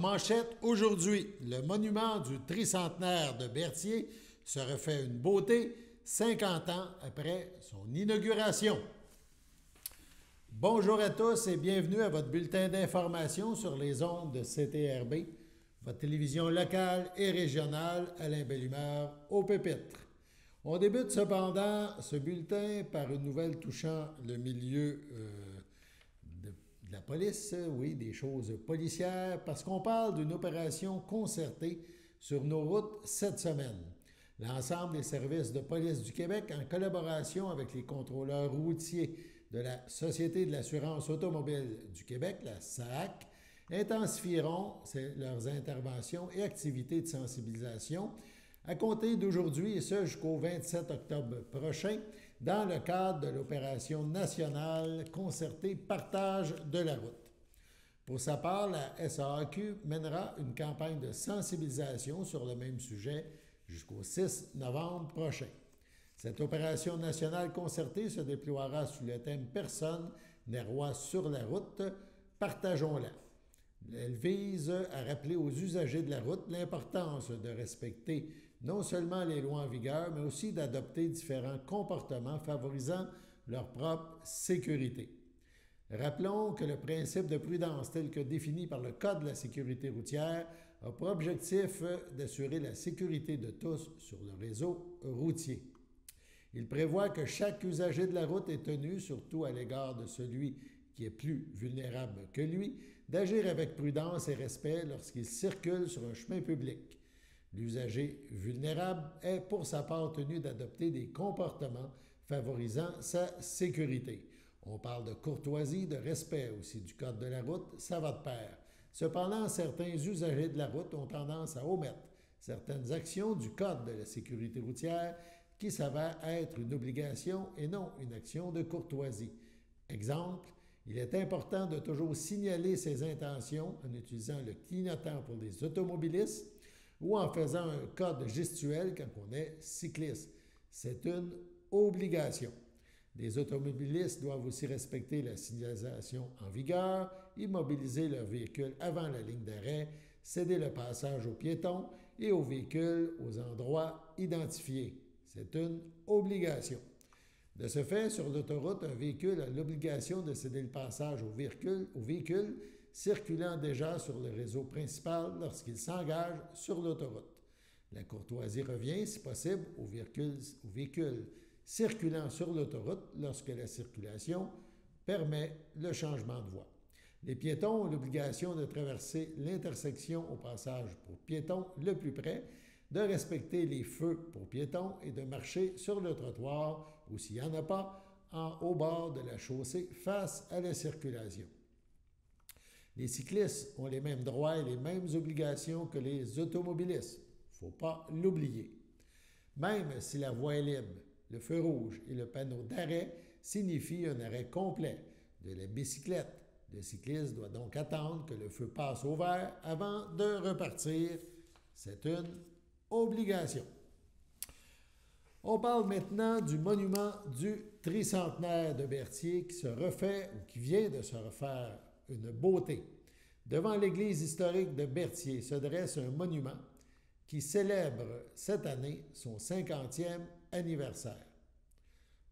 manchette, aujourd'hui, le monument du tricentenaire de Berthier se refait une beauté 50 ans après son inauguration. Bonjour à tous et bienvenue à votre bulletin d'information sur les ondes de CTRB, votre télévision locale et régionale Alain Bellumeur au pupitre. On débute cependant ce bulletin par une nouvelle touchant le milieu de la police, oui, des choses policières, parce qu'on parle d'une opération concertée sur nos routes cette semaine. L'ensemble des services de police du Québec, en collaboration avec les contrôleurs routiers de la Société de l'assurance automobile du Québec, la SAAC, intensifieront leurs interventions et activités de sensibilisation à compter d'aujourd'hui et ce jusqu'au 27 octobre prochain dans le cadre de l'opération nationale concertée Partage de la route. Pour sa part, la SAAQ mènera une campagne de sensibilisation sur le même sujet jusqu'au 6 novembre prochain. Cette opération nationale concertée se déploiera sous le thème « Personne n'est roi sur la route, partageons-la ». Elle vise à rappeler aux usagers de la route l'importance de respecter non seulement les lois en vigueur, mais aussi d'adopter différents comportements favorisant leur propre sécurité. Rappelons que le principe de prudence tel que défini par le Code de la sécurité routière a pour objectif d'assurer la sécurité de tous sur le réseau routier. Il prévoit que chaque usager de la route est tenu, surtout à l'égard de celui qui est plus vulnérable que lui, d'agir avec prudence et respect lorsqu'il circule sur un chemin public. L'usager vulnérable est pour sa part tenu d'adopter des comportements favorisant sa sécurité. On parle de courtoisie, de respect aussi du code de la route, ça va de pair. Cependant, certains usagers de la route ont tendance à omettre certaines actions du code de la sécurité routière qui s'avère être une obligation et non une action de courtoisie. Exemple, il est important de toujours signaler ses intentions en utilisant le clignotant pour les automobilistes ou en faisant un code gestuel quand on est cycliste. C'est une obligation. Les automobilistes doivent aussi respecter la signalisation en vigueur, immobiliser leur véhicule avant la ligne d'arrêt, céder le passage aux piétons et aux véhicules aux endroits identifiés. C'est une obligation. De ce fait, sur l'autoroute, un véhicule a l'obligation de céder le passage aux véhicules circulant déjà sur le réseau principal lorsqu'il s'engage sur l'autoroute. La courtoisie revient, si possible, aux véhicules circulant sur l'autoroute lorsque la circulation permet le changement de voie. Les piétons ont l'obligation de traverser l'intersection au passage pour piétons le plus près, de respecter les feux pour piétons et de marcher sur le trottoir, ou s'il n'y en a pas, au bord de la chaussée face à la circulation. Les cyclistes ont les mêmes droits et les mêmes obligations que les automobilistes. Il ne faut pas l'oublier. Même si la voie est libre, le feu rouge et le panneau d'arrêt signifient un arrêt complet de la bicyclette. Le cycliste doit donc attendre que le feu passe au vert avant de repartir. C'est une obligation. On parle maintenant du monument du tricentenaire de Berthier qui se refait ou qui vient de se refaire une beauté. Devant l'église historique de Berthier se dresse un monument qui célèbre cette année son 50e anniversaire.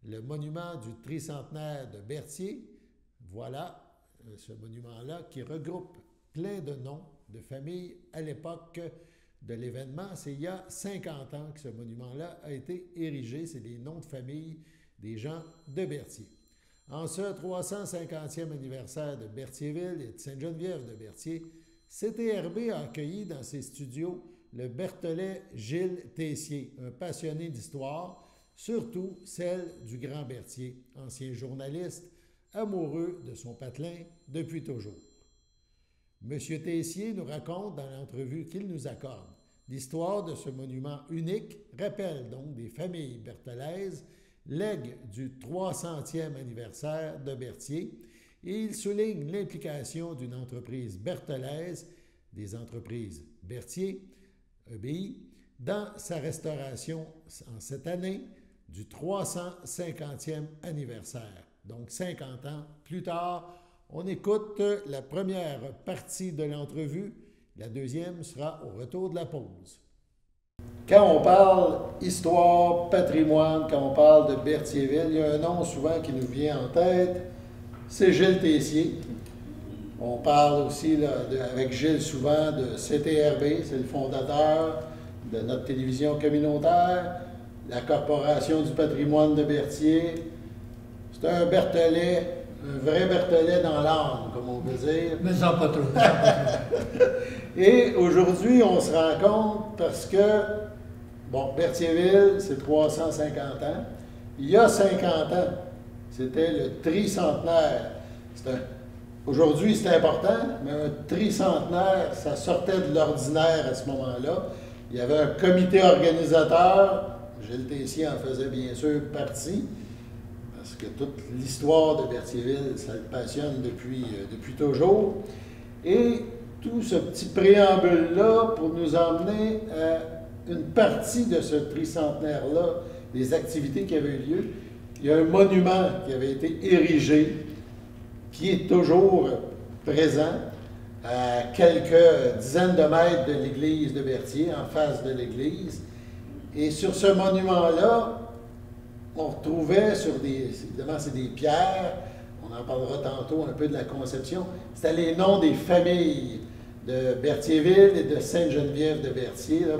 Le monument du tricentenaire de Berthier, voilà ce monument-là qui regroupe plein de noms de familles à l'époque de l'événement. C'est il y a 50 ans que ce monument-là a été érigé. C'est les noms de famille des gens de Berthier. En ce 350e anniversaire de Berthierville et de Sainte-Geneviève de Berthier, CTRB a accueilli dans ses studios le Berthollet Gilles Tessier, un passionné d'histoire, surtout celle du Grand Berthier, ancien journaliste, amoureux de son patelin depuis toujours. M. Tessier nous raconte dans l'entrevue qu'il nous accorde l'histoire de ce monument unique, rappelle donc des familles bertholaises, legs du 300e anniversaire de Berthier, et il souligne l'implication d'une entreprise bertholaise, des entreprises Berthier, EBI, dans sa restauration en cette année du 350e anniversaire. Donc 50 ans plus tard, on écoute la première partie de l'entrevue La deuxième sera au retour de la pause. Quand on parle histoire, patrimoine, quand on parle de Berthierville, il y a un nom souvent qui nous vient en tête, c'est Gilles Tessier. On parle aussi là, avec Gilles souvent de CTRB, c'est le fondateur de notre télévision communautaire, la Corporation du patrimoine de Berthier. C'est un Berthollet, un vrai Berthollet dans l'âme, comme on peut dire. Mais sans pas trop. Et aujourd'hui, on se rend compte parce que, bon, Berthierville, c'est 350 ans. Il y a 50 ans, c'était le tricentenaire. Aujourd'hui, c'est important, mais un tricentenaire, ça sortait de l'ordinaire à ce moment-là. Il y avait un comité organisateur, Gilles Tessier en faisait bien sûr partie, parce que toute l'histoire de Berthierville, ça le passionne depuis toujours. Et tout ce petit préambule-là pour nous emmener à une partie de ce tricentenaire-là, des activités qui avaient eu lieu. Il y a un monument qui avait été érigé, qui est toujours présent à quelques dizaines de mètres de l'église de Berthier, en face de l'église. Et sur ce monument-là, on retrouvait évidemment, c'est des pierres, on en parlera tantôt un peu de la conception, c'était les noms des familles de Berthierville et de Sainte-Geneviève de Berthier là,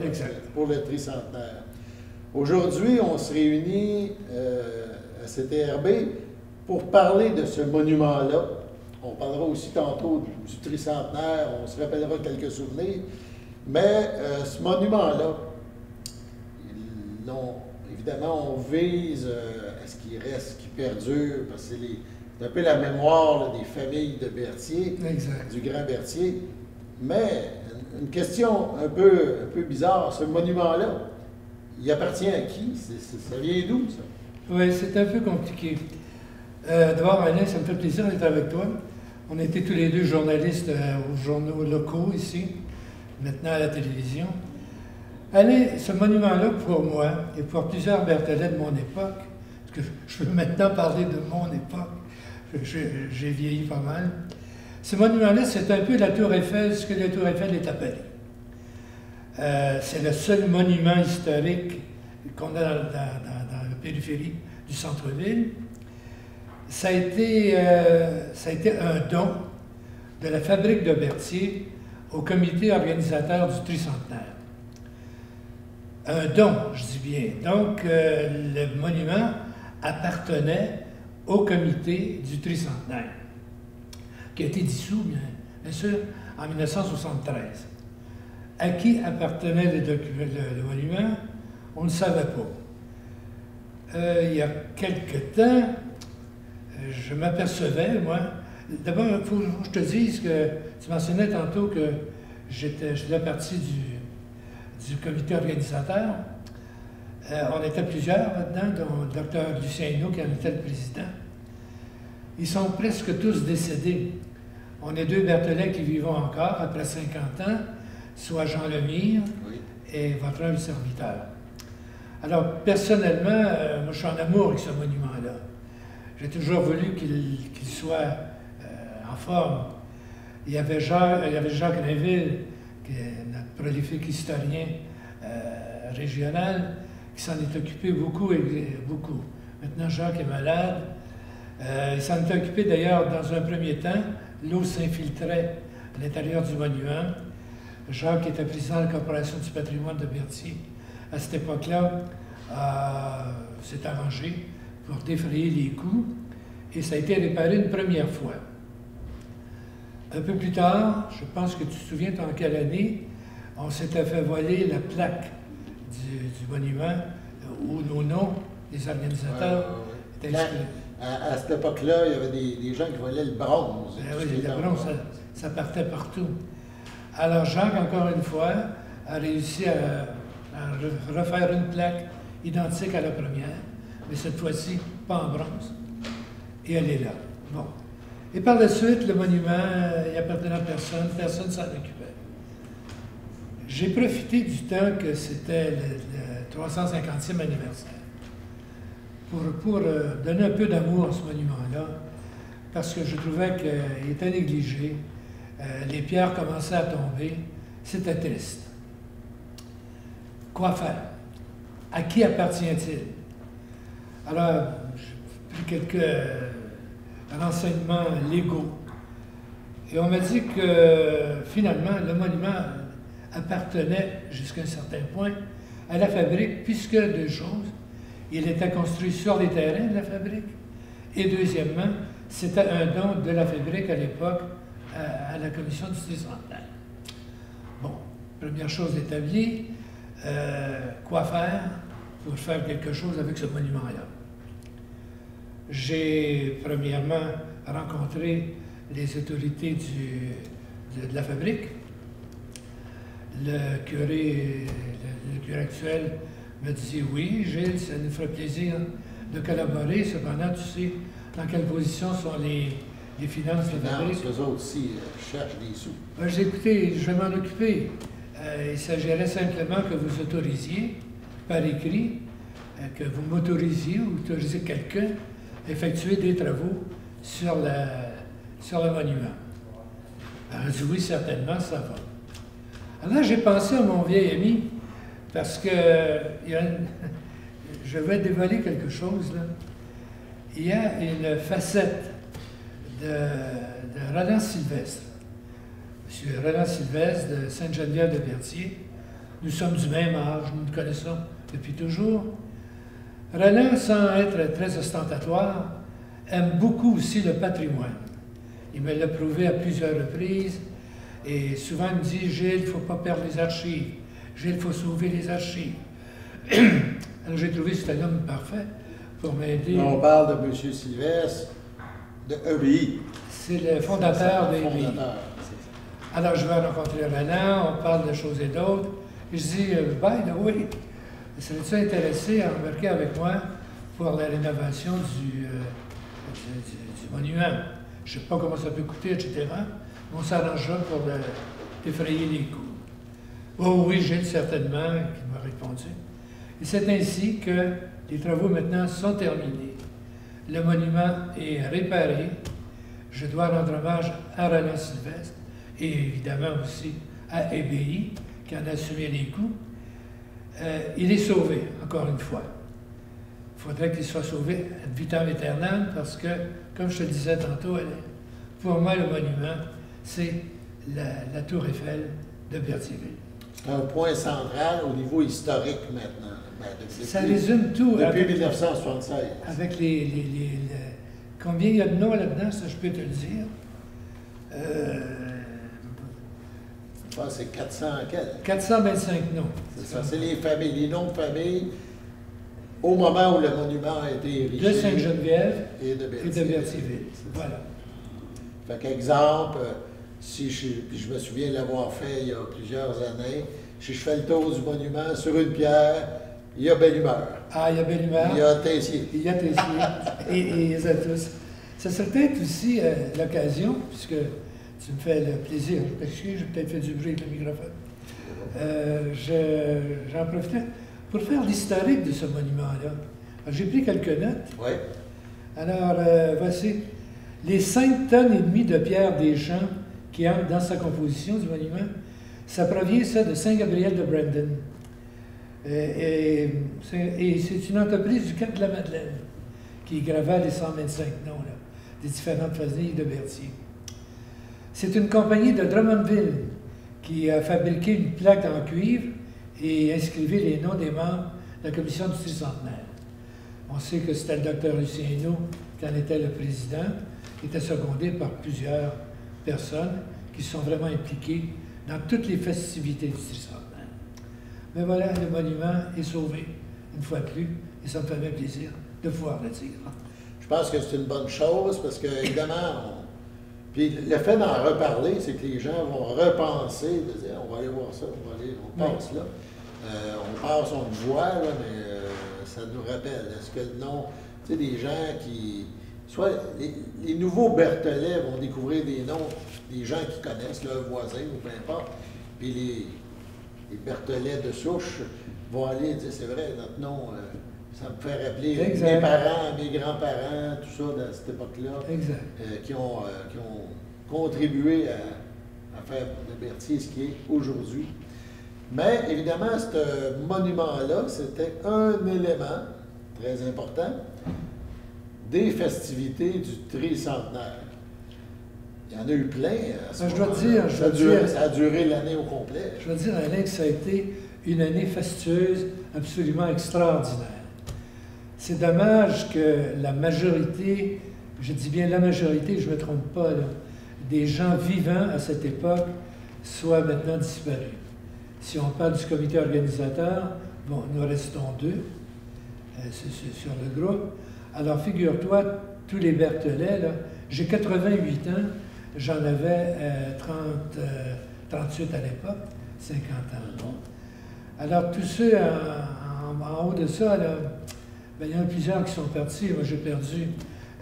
pour le tricentenaire. Aujourd'hui, on se réunit à CTRB pour parler de ce monument-là. On parlera aussi tantôt du tricentenaire, on se rappellera quelques souvenirs, mais ce monument-là, évidemment, on vise à ce qu'il reste, qu'il perdure, parce que c'est un peu la mémoire là, des familles de Berthier, du grand Berthier. Mais une question un peu bizarre, ce monument-là, il appartient à qui? Ça vient d'où, ça? Oui, c'est un peu compliqué. D'abord, Alain, ça me fait plaisir d'être avec toi. On était tous les deux journalistes aux journaux locaux ici, maintenant à la télévision. Alain, ce monument-là, pour moi, et pour plusieurs Berthollets de mon époque, parce que je veux maintenant parler de mon époque, j'ai vieilli pas mal, ce monument-là, c'est un peu la Tour Eiffel, ce que la Tour Eiffel est appelée. C'est le seul monument historique qu'on a dans la périphérie du centre-ville. Ça a été un don de la fabrique de Berthier au comité organisateur du tricentenaire. Un don, je dis bien. Donc, le monument appartenait au comité du tricentenaire, qui a été dissous, bien sûr, en 1973. À qui appartenait le monument? On ne savait pas. Il y a quelque temps, je m'apercevais, moi, d'abord, il faut que je te dise que tu mentionnais tantôt que j'étais partie du comité organisateur. On était plusieurs là-dedans, dont le docteur Lucien Hinault, qui en était le président. Ils sont presque tous décédés. On est deux Berthollets qui vivons encore après 50 ans, soit Jean Lemire et votre humble serviteur. Alors, personnellement, moi, je suis en amour avec ce monument-là. J'ai toujours voulu qu'il soit en forme. Il y avait Jacques Rainville, qui est notre prolifique historien régional, qui s'en est occupé beaucoup. Maintenant, Jacques est malade. Il s'en est occupé d'ailleurs dans un premier temps. L'eau s'infiltrait à l'intérieur du monument. Jacques était président de la Corporation du patrimoine de Berthier. À cette époque-là, s'est arrangé pour défrayer les coûts et ça a été réparé une première fois. Un peu plus tard, je pense que tu te souviens en quelle année, on s'était fait voler la plaque du monument où nos noms, les organisateurs, étaient inscrits. À cette époque-là, il y avait des gens qui volaient le bronze. Oui, le bronze, ça partait partout. Alors Jacques, encore une fois, a réussi à refaire une plaque identique à la première, mais cette fois-ci, pas en bronze. Et elle est là. Bon. Et par la suite, le monument, il appartenait à personne ne s'en occupait. J'ai profité du temps que c'était le 350e anniversaire pour donner un peu d'amour à ce monument-là, parce que je trouvais qu'il était négligé. Les pierres commençaient à tomber. C'était triste. Quoi faire? À qui appartient-il? Alors, j'ai pris quelques renseignements légaux. Et on m'a dit que finalement, le monument appartenait jusqu'à un certain point à la fabrique, puisque deux choses. Il était construit sur les terrains de la fabrique. Et deuxièmement, c'était un don de la fabrique à l'époque à la commission du tricentenaire. Bon, première chose établie, quoi faire pour faire quelque chose avec ce monument-là? J'ai premièrement rencontré les autorités de la fabrique. Le curé actuel me dit « Oui, Gilles, ça nous ferait plaisir de collaborer. Cependant, tu sais dans quelle position sont les finances de la fabrique. » Eux autres aussi cherchent des sous. Ben, j'ai écouté, je vais m'en occuper. Il s'agirait simplement que vous autorisiez, par écrit, que vous m'autorisiez ou autorisiez quelqu'un à effectuer des travaux sur le monument. Elle a dit oui, certainement, ça va. Alors j'ai pensé à mon vieil ami, parce que je vais dévoiler quelque chose, là. Il y a une facette de Roland Sylvestre. Monsieur Roland Sylvestre de Sainte-Geneviève-de-Berthier. Nous sommes du même âge, nous nous connaissons depuis toujours. Roland, sans être très ostentatoire, aime beaucoup aussi le patrimoine. Il me l'a prouvé à plusieurs reprises. Et souvent, il me dit, Gilles, il ne faut pas perdre les archives. Gilles, il faut sauver les archives. Alors, j'ai trouvé cet homme parfait pour m'aider. On parle de M. Sylvestre, de EBI. C'est le fondateur de EBI. Alors, je vais rencontrer Roland, on parle de choses et d'autres. Je dis, by the way, serais-tu intéressé à embarquer avec moi pour la rénovation du monument? Je ne sais pas comment ça peut coûter, etc. On s'arrangera pour défrayer les coûts. Oh oui, Gilles, certainement, qui m'a répondu. Et c'est ainsi que les travaux maintenant sont terminés. Le monument est réparé. Je dois rendre hommage à Roland Sylvestre et évidemment aussi à EBI, qui en a assumé les coûts. Il est sauvé, encore une fois. Il faudrait qu'il soit sauvé ad vitam aeternam parce que, comme je te le disais tantôt, pour moi, le monument, c'est la tour Eiffel de Berthierville. C'est un point central au niveau historique maintenant. Ça résume tout. Depuis 1976. Avec combien il y a de noms là-dedans, ça je peux te le dire. Je pense que c'est 400 quelques. 425 noms. C'est ça, c'est les familles, les noms de famille au moment où le monument a été érigé. De Sainte-Geneviève et de Berthierville. Voilà. Fait qu'exemple, si je me souviens de l'avoir fait il y a plusieurs années, si je fais le tour du monument sur une pierre, il y a Belle-Humeur. Ah, il y a Belle-Humeur. Il y a Tessier. Il y a Tessier. et ils ont tous. Ça serait peut-être aussi l'occasion, puisque tu me fais le plaisir, je m'excuse, j'ai peut-être fait du bruit avec le microphone. J'en profitais pour faire l'historique de ce monument-là. J'ai pris quelques notes. Oui. Alors, voici. Les 5 tonnes et demie de pierre des champs qui entrent dans sa composition du monument, ça provient, ça, de Saint-Gabriel de Brandon. Et c'est une entreprise du Cap de la Madeleine qui gravait les 125 noms là, des différentes familles de Berthier. C'est une compagnie de Drummondville qui a fabriqué une plaque en cuivre et inscrivait les noms des membres de la commission du tricentenaire. On sait que c'était le docteur Lucien Hainaut qui en était le président, qui était secondé par plusieurs personnes qui sont vraiment impliquées dans toutes les festivités du tricentenaire. Mais voilà, le monument est sauvé, une fois de plus, et ça me fait bien plaisir de pouvoir le dire. Je pense que c'est une bonne chose parce que, évidemment, puis le fait d'en reparler, c'est que les gens vont repenser, de dire on va aller voir ça, on passe là. On passe, on le voit, là, mais ça nous rappelle. Est-ce que non, tu sais, des gens qui. Soit les nouveaux Berthollet vont découvrir des noms des gens qui connaissent leurs voisins ou peu importe, puis les Berthollet de souche vont aller dire c'est vrai, notre nom, ça me fait rappeler mes parents, mes grands-parents, tout ça dans cette époque-là, qui ont contribué à faire de Berthier ce qui est aujourd'hui. Mais évidemment, ce monument-là, c'était un élément très important des festivités du tricentenaire. Il y en a eu plein à ce moment-là. Ça a duré l'année au complet. Je veux dire, Alain, que ça a été une année fastueuse, absolument extraordinaire. C'est dommage que la majorité, je dis bien la majorité, je ne me trompe pas, là, des gens vivants à cette époque soient maintenant disparus. Si on parle du comité organisateur, bon, nous restons deux sur le groupe. Alors, figure-toi, tous les Berthollet, là, j'ai 88 ans, j'en avais 38 à l'époque, 50 ans. Bon. Alors, tous ceux en haut de ça, là, ben, il y en a plusieurs qui sont partis. Moi, j'ai perdu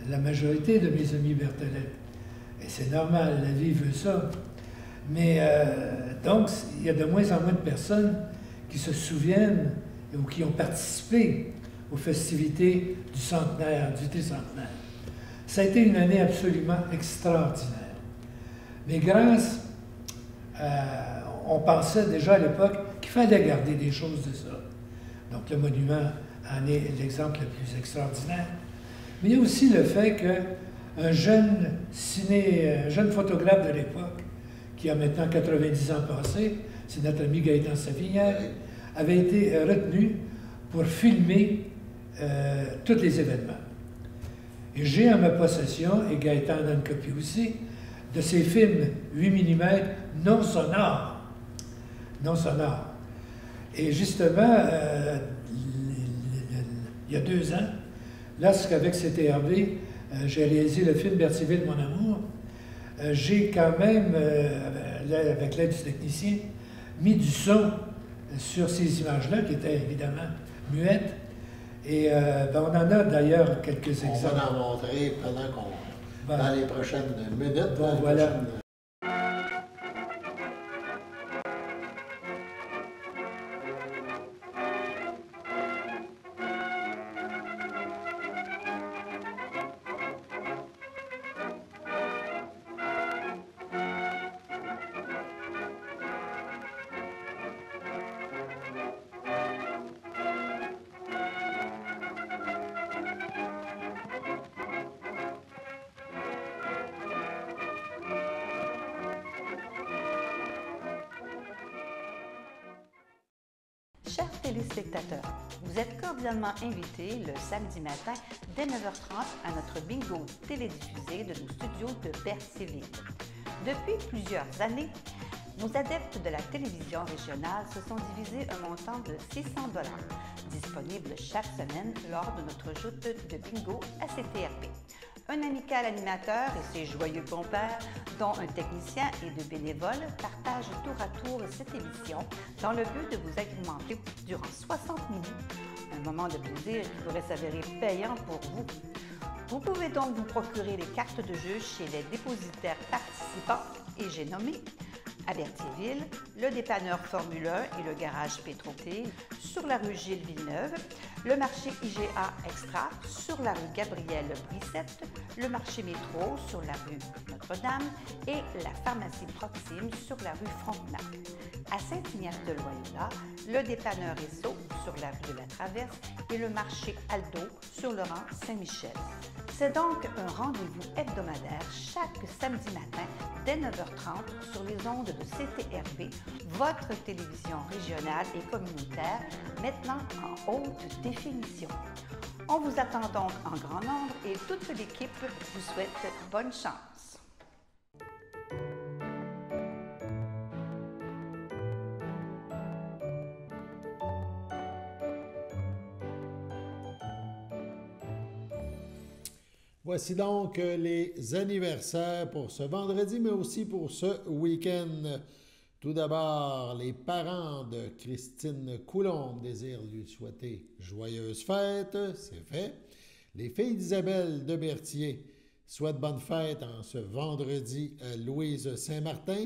la majorité de mes amis Berthollet. Et c'est normal, la vie veut ça. Mais donc, il y a de moins en moins de personnes qui se souviennent ou qui ont participé aux festivités du centenaire, du tricentenaire. Ça a été une année absolument extraordinaire. Mais grâce, on pensait déjà à l'époque qu'il fallait garder des choses de ça. Donc le monument en est l'exemple le plus extraordinaire. Mais il y a aussi le fait qu'un jeune photographe de l'époque, qui a maintenant 90 ans passés, c'est notre ami Gaëtan Savinière, avait été retenu pour filmer tous les événements. Et j'ai en ma possession, et Gaëtan en a une copie aussi, de ces films 8 mm non sonores. Non sonores. Et justement, il y a 2 ans, lorsqu'avec CTRV, j'ai réalisé le film Berthierville, mon amour, j'ai quand même, avec l'aide du technicien, mis du son sur ces images-là, qui étaient évidemment muettes. Et ben, on en a d'ailleurs quelques exemples. On va en montrer pendant qu'on, dans les prochaines minutes. Bon, voilà. Chers téléspectateurs, vous êtes cordialement invités le samedi matin dès 9h30 à notre bingo télédiffusé de nos studios de Berthierville. Depuis plusieurs années, nos adeptes de la télévision régionale se sont divisés un montant de 600 $, disponible chaque semaine lors de notre joute de bingo à CTRP. Un amical animateur et ses joyeux compères, dont un technicien et 2 bénévoles, partagent tour à tour cette émission dans le but de vous agrémenter durant 60 minutes. Un moment de plaisir qui pourrait s'avérer payant pour vous. Vous pouvez donc vous procurer les cartes de jeu chez les dépositaires participants, et j'ai nommé à Berthierville, le dépanneur Formule 1 et le garage Pétroté sur la rue Gilles Villeneuve, le marché IGA Extra sur la rue Gabrielle Brissette, le marché Métro sur la rue Notre-Dame et la pharmacie Proxime sur la rue Frontenac. À Saint-Ignace-de-Loyola, le dépanneur Esso sur la rue de la Traverse et le marché Aldo sur le rang Saint-Michel. C'est donc un rendez-vous hebdomadaire chaque samedi matin dès 9h30 sur les ondes de CTRP, votre télévision régionale et communautaire, maintenant en haute définition. On vous attend donc en grand nombre et toute l'équipe vous souhaite bonne chance. Voici donc les anniversaires pour ce vendredi, mais aussi pour ce week-end. Tout d'abord, les parents de Christine Coulombe désirent lui souhaiter joyeuses fêtes, c'est fait. Les filles d'Isabelle de Berthier souhaitent bonne fête en ce vendredi à Louise Saint-Martin.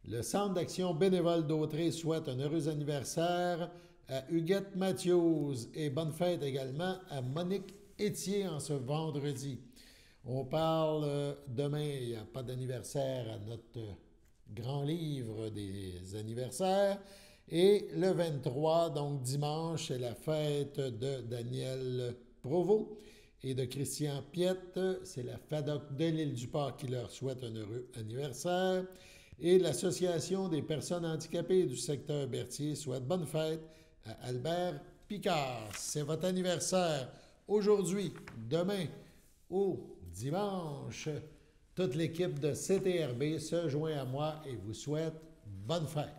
Le Centre d'action bénévole d'Autrey souhaite un heureux anniversaire à Huguette Matthews et bonne fête également à Monique Étier en ce vendredi. On parle demain, il n'y a pas d'anniversaire à notre grand livre des anniversaires. Et le 23, donc dimanche, c'est la fête de Daniel Provost et de Christian Piette. C'est la FADOC de l'Île-du-Port qui leur souhaite un heureux anniversaire. Et l'Association des personnes handicapées du secteur Berthier souhaite bonne fête à Albert Picard. C'est votre anniversaire aujourd'hui, demain ou dimanche. Toute l'équipe de CTRB se joint à moi et vous souhaite bonne fête.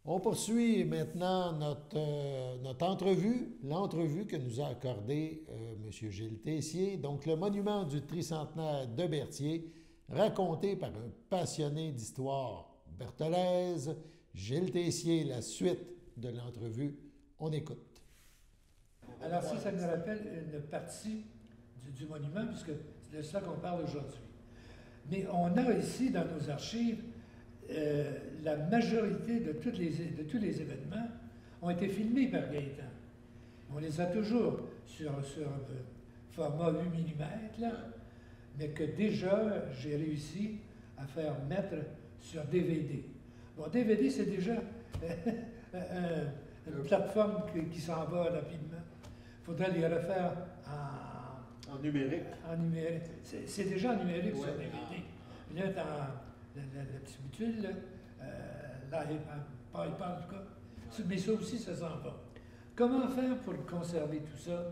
On poursuit maintenant notre entrevue, l'entrevue que nous a accordée M. Gilles Tessier, donc le monument du tricentenaire de Berthier, raconté par un passionné d'histoire berthelaise. Gilles Tessier, la suite de l'entrevue, on écoute. Alors ça me rappelle une partie du monument, puisque c'est de ça qu'on parle aujourd'hui. Mais on a ici dans nos archives la majorité de tous les événements ont été filmés par Gaétan. On les a toujours sur format 8 mm, là, mais que déjà j'ai réussi à faire mettre sur DVD. Bon, DVD, c'est déjà une plateforme qui s'en va rapidement. Il faudrait les refaire en numérique. En numérique. C'est déjà en numérique sur DVD. Là, dans la petite butule, là, pas en tout cas. Mais ça aussi, ça s'en va. Comment faire pour conserver tout ça?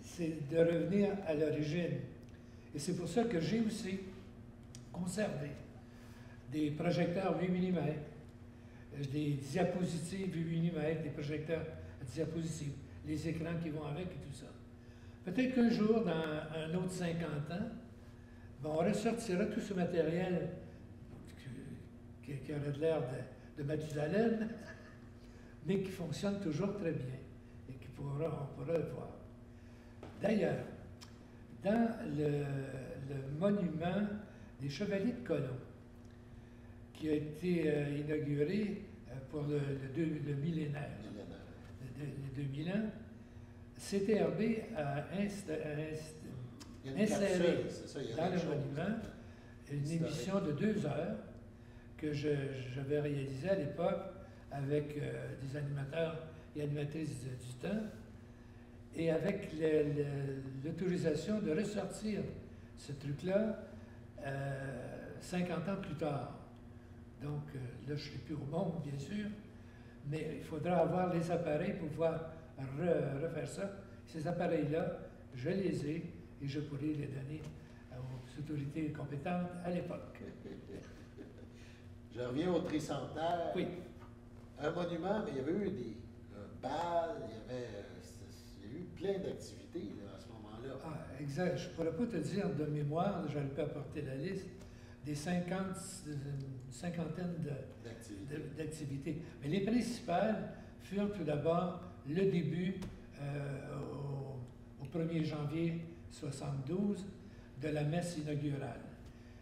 C'est de revenir à l'origine. Et c'est pour ça que j'ai aussi conservé des projecteurs 8 mm, des diapositives 8 mm, des projecteurs à diapositives, les écrans qui vont avec et tout ça. Peut-être qu'un jour, dans un autre 50 ans, on ressortira tout ce matériel qui aurait de l'air de Mathusalem, mais qui fonctionne toujours très bien et on pourra le voir. D'ailleurs, dans le monument des Chevaliers de Colomb, qui a été inauguré pour le millénaire, les 2000 ans, CTRB a inséré dans le monument une émission de 2 heures que j'avais réalisée à l'époque avec des animateurs et animatrices du temps, et avec l'autorisation de ressortir ce truc-là 50 ans plus tard. Donc là, je ne suis plus au monde, bien sûr, mais il faudra avoir les appareils pour pouvoir refaire ça. Ces appareils-là, je les ai et je pourrai les donner aux autorités compétentes à l'époque. Je reviens au tricentenaire. Oui. Un monument, mais il y avait eu des balles, il y a eu plein d'activités à ce moment-là. Ah, exact. Je ne pourrais pas te dire de mémoire, j'aurais pu apporter la liste, des cinquantaine d'activités. Mais les principales furent tout d'abord le début au 1er janvier 1972 de la messe inaugurale,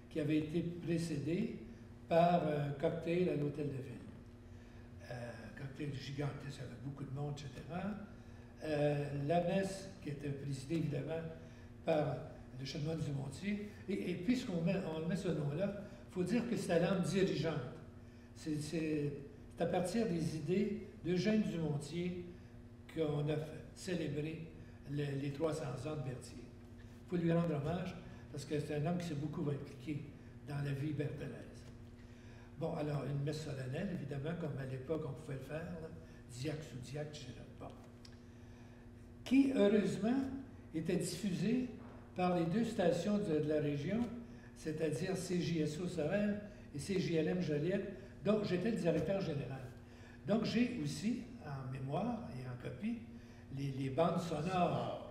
qui avait été précédée par un cocktail à l'Hôtel de Ville. Cocktail gigantesque avec beaucoup de monde, etc. La messe qui était présidée évidemment par le chanoine du Montier. Et puisqu'on met ce nom-là, il faut dire que c'est la lampe dirigeante. C'est à partir des idées d'Eugène Dumontier qu'on a célébré les 300 ans de Berthier. Il faut lui rendre hommage parce que c'est un homme qui s'est beaucoup impliqué dans la vie berthelaise. Bon, alors, une messe solennelle, évidemment, comme à l'époque on pouvait le faire, là, diacre sous diacre, je ne sais pas, qui, heureusement, était diffusée par les 2 stations de la région, c'est-à-dire CJSO Sorel et CJLM Joliette, dont j'étais le directeur général. Donc, j'ai aussi, en mémoire et en copie, les bandes sonores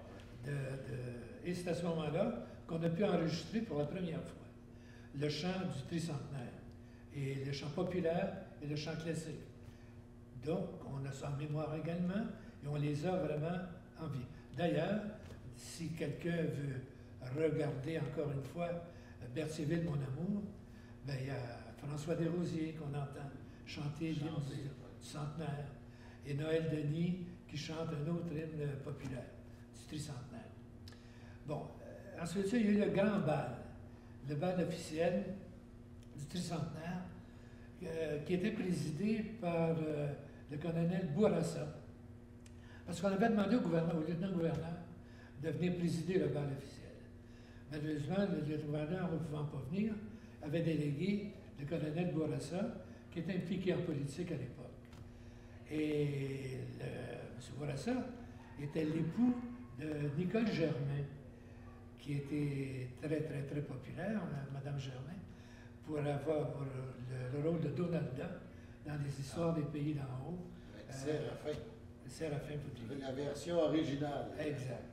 et c'est à ce moment-là qu'on a pu enregistrer pour la première fois le chant du tricentenaire, et le chant populaire et le chant classique. Donc, on a ça en mémoire également, et on les a vraiment en vie. D'ailleurs, si quelqu'un veut regarder encore une fois Berthierville, mon amour, ben, il y a François Desrosiers qu'on entend chanter l'hymne du centenaire, et Noël Denis qui chante un autre hymne populaire du tricentenaire. Bon, ensuite, il y a eu le grand bal le bal officiel du tricentenaire, qui était présidé par le colonel Bourassa. Parce qu'on avait demandé au lieutenant-gouverneur de venir présider le bal officiel. Malheureusement, le lieutenant-gouverneur, ne pouvant pas venir, avait délégué le colonel Bourassa, qui était impliqué en politique à l'époque. Et M. Bourassa était l'époux de Nicole Germain, qui était très, très, très populaire, Mme Germain, pour avoir le rôle de Donalda dans les histoires des pays d'en haut. Séraphin. Séraphin Poutine. La version originale. Exact.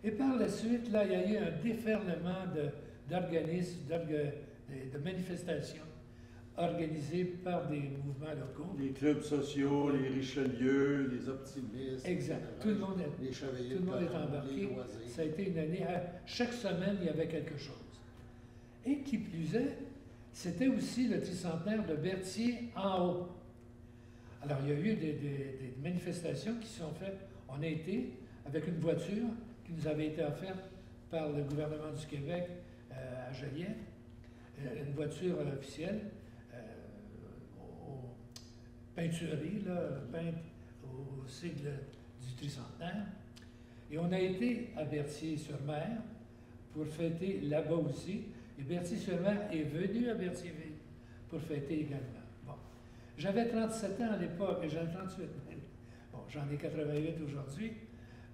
Et par la suite, là, il y a eu un déferlement d'organismes, de manifestations organisées par des mouvements locaux. Les clubs sociaux, les Richelieu, les optimistes. Exact. Tout le monde est embarqué. Ça a été une année. Chaque semaine, il y avait quelque chose. Et qui plus est, c'était aussi le tricentenaire de Berthier en haut. Alors, il y a eu des manifestations qui se sont faites. On a été avec une voiture qui nous avait été offerte par le gouvernement du Québec à Joliette, une voiture officielle, peinturée, peinte au sigle du tricentenaire. Et on a été à Berthier-sur-Mer pour fêter là-bas aussi. Et Berthier-sur-Mer est venu à Berthierville pour fêter également. Bon. J'avais 37 ans à l'époque et j'en ai 38 même. Bon, j'en ai 88 aujourd'hui,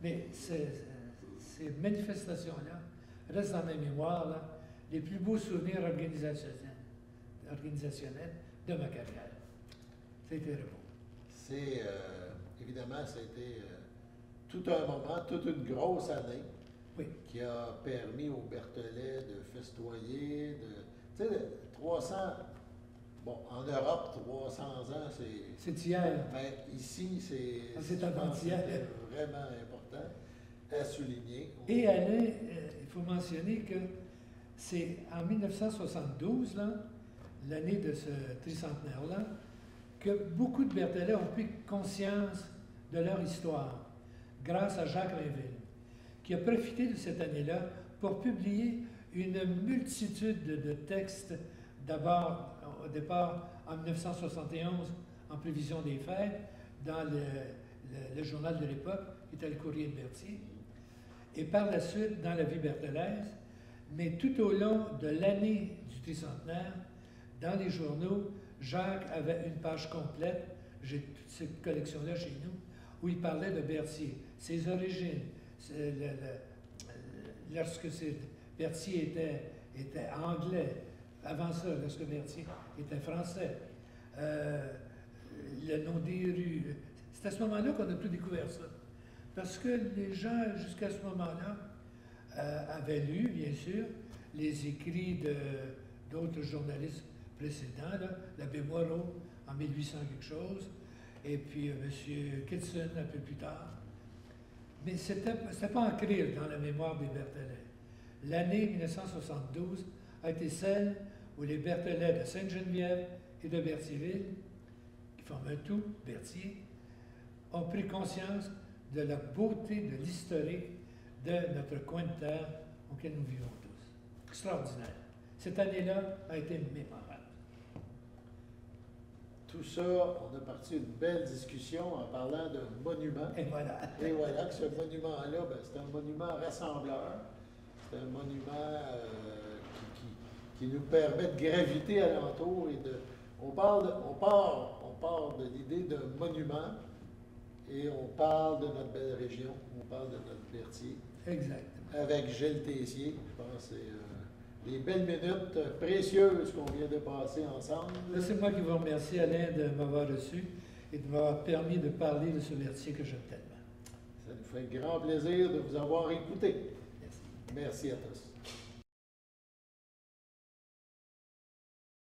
mais ces manifestations-là restent dans ma mémoire, là, les plus beaux souvenirs organisationnels de ma carrière. C'était beau. Évidemment, ça a été tout un moment, toute une grosse année. Oui. Qui a permis aux Berthollet de festoyer, tu sais, 300, bon, en Europe, 300 ans, c'est... C'est hier. Ben, ici, c'est avant-hier. Vraiment important à souligner. Et Alain, il faut mentionner que c'est en 1972, l'année de ce tricentenaire-là, que beaucoup de Berthollet ont pris conscience de leur histoire, grâce à Jacques Rainville, qui a profité de cette année-là pour publier une multitude de textes, d'abord, au départ, en 1971, en prévision des fêtes, dans le journal de l'époque, qui était le Courrier de Berthier, et par la suite dans la vie bertholaise, mais tout au long de l'année du tricentenaire, dans les journaux, Jacques avait une page complète, j'ai toute cette collection-là chez nous, où il parlait de Berthier, ses origines, lorsque Berthier était anglais, avant ça, lorsque Berthier était français, le nom des rues. C'est à ce moment-là qu'on a tout découvert ça. Parce que les gens, jusqu'à ce moment-là, avaient lu, bien sûr, les écrits d'autres journalistes précédents, l'abbé Moreau, en 1800 quelque chose, et puis M. Kitson, un peu plus tard. Mais ce n'était pas ancré dans la mémoire des Berthollet. L'année 1972 a été celle où les Berthollet de Sainte-Geneviève et de Berthierville, qui forment un tout, Berthier, ont pris conscience de la beauté, de l'historique de notre coin de terre auquel nous vivons tous. Extraordinaire. Cette année-là a été mémorable. Tout ça, on a parti une belle discussion en parlant d'un monument. Et voilà. Et voilà que ce monument-là, ben, c'est un monument rassembleur. C'est un monument qui nous permet de graviter alentour et de. On part de l'idée d'un monument et on parle de notre belle région, on parle de notre Berthier. Exactement. Avec Gilles Tessier, je pense que c'est des belles minutes précieuses qu'on vient de passer ensemble. C'est moi qui vous remercie, Alain, de m'avoir reçu et de m'avoir permis de parler de ce Berthier que j'aime tellement. Ça nous fait grand plaisir de vous avoir écouté. Merci. Merci à tous.